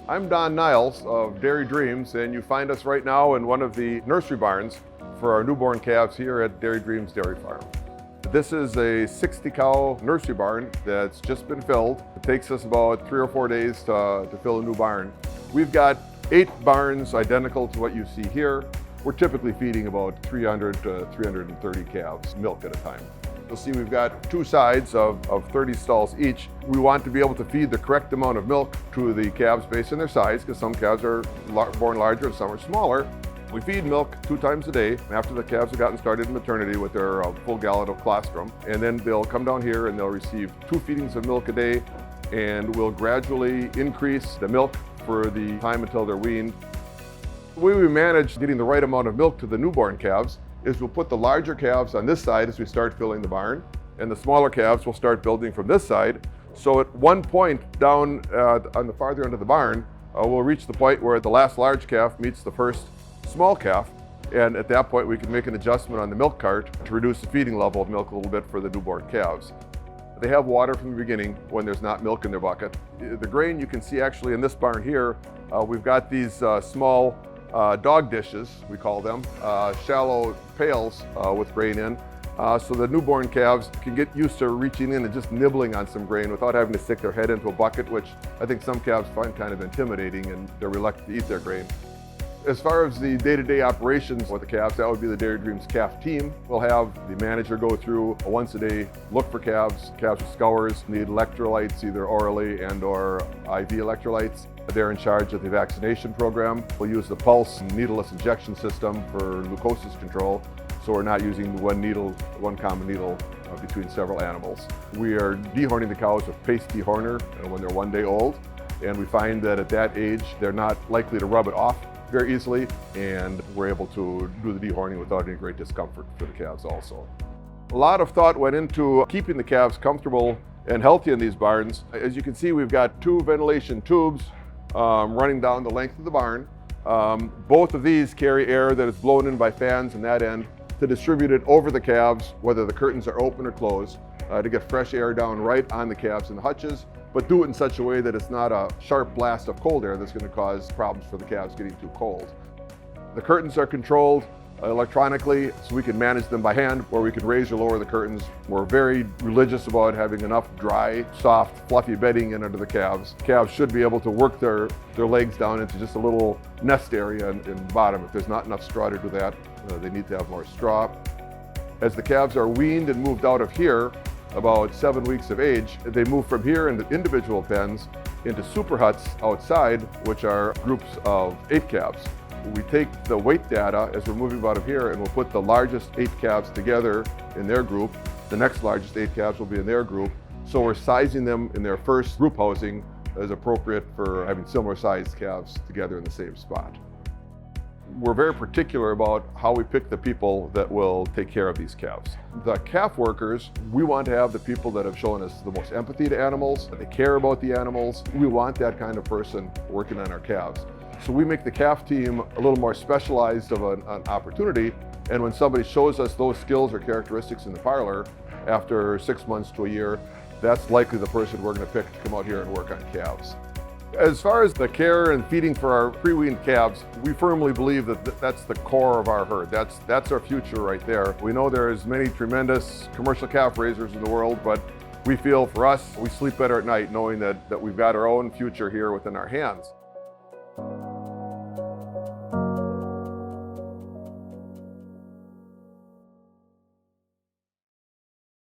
I'm Don Niles of Dairy Dreams, and you find us right now in one of the nursery barns for our newborn calves here at Dairy Dreams Dairy Farm. This is a 60 cow nursery barn that's just been filled. It takes us about 3 or 4 days to fill a new barn. We've got 8 barns identical to what you see here. We're typically feeding about 300 to 330 calves milk at a time. You'll see we've got 2 sides of 30 stalls each. We want to be able to feed the correct amount of milk to the calves based on their size, because some calves are born larger and some are smaller. We feed milk 2 times a day after the calves have gotten started in maternity with their full gallon of colostrum. And then they'll come down here and they'll receive 2 feedings of milk a day, and we'll gradually increase the milk for the time until they're weaned. The way we manage getting the right amount of milk to the newborn calves is we'll put the larger calves on this side as we start filling the barn, and the smaller calves will start building from this side. So at one point down on the farther end of the barn, we'll reach the point where the last large calf meets the first small calf, and at that point we can make an adjustment on the milk cart to reduce the feeding level of milk a little bit for the newborn calves. They have water from the beginning when there's not milk in their bucket. The grain you can see actually in this barn here, we've got these small dog dishes, we call them, shallow pails with grain in. So the newborn calves can get used to reaching in and just nibbling on some grain without having to stick their head into a bucket, which I think some calves find kind of intimidating, and they're reluctant to eat their grain. As far as the day-to-day operations with the calves, that would be the Dairy Dreams calf team. We'll have the manager go through a once-a-day look for calves. Calves with scours need electrolytes, either orally and or IV electrolytes. They're in charge of the vaccination program. We'll use the pulse needleless injection system for leukosis control, so we're not using one common needle between several animals. We are dehorning the cows with paste dehorner when they're 1 day old, and we find that at that age they're not likely to rub it off very easily, and we're able to do the dehorning without any great discomfort for the calves also. A lot of thought went into keeping the calves comfortable and healthy in these barns. As you can see, we've got 2 ventilation tubes running down the length of the barn. Both of these carry air that is blown in by fans in that end to distribute it over the calves, whether the curtains are open or closed, to get fresh air down right on the calves in the hutches, but do it in such a way that it's not a sharp blast of cold air that's going to cause problems for the calves getting too cold. The curtains are controlled electronically, so we can manage them by hand, or we can raise or lower the curtains. We're very religious about having enough dry, soft, fluffy bedding in under the calves. Calves should be able to work their legs down into just a little nest area in the bottom. If there's not enough straw to do that, they need to have more straw. As the calves are weaned and moved out of here, about 7 weeks of age, they move from here into individual pens into super huts outside, which are groups of 8 calves. We take the weight data as we're moving out of here, and we'll put the largest 8 calves together in their group. The next largest 8 calves will be in their group. So we're sizing them in their first group housing as appropriate for having similar sized calves together in the same spot. We're very particular about how we pick the people that will take care of these calves. The calf workers, we want to have the people that have shown us the most empathy to animals, that they care about the animals. We want that kind of person working on our calves. So we make the calf team a little more specialized of an opportunity, and when somebody shows us those skills or characteristics in the parlor after 6 months to a year, that's likely the person we're going to pick to come out here and work on calves. As far as the care and feeding for our pre-weaned calves, we firmly believe that that's the core of our herd. That's our future right there. We know there's many tremendous commercial calf raisers in the world, but we feel for us, we sleep better at night knowing that we've got our own future here within our hands.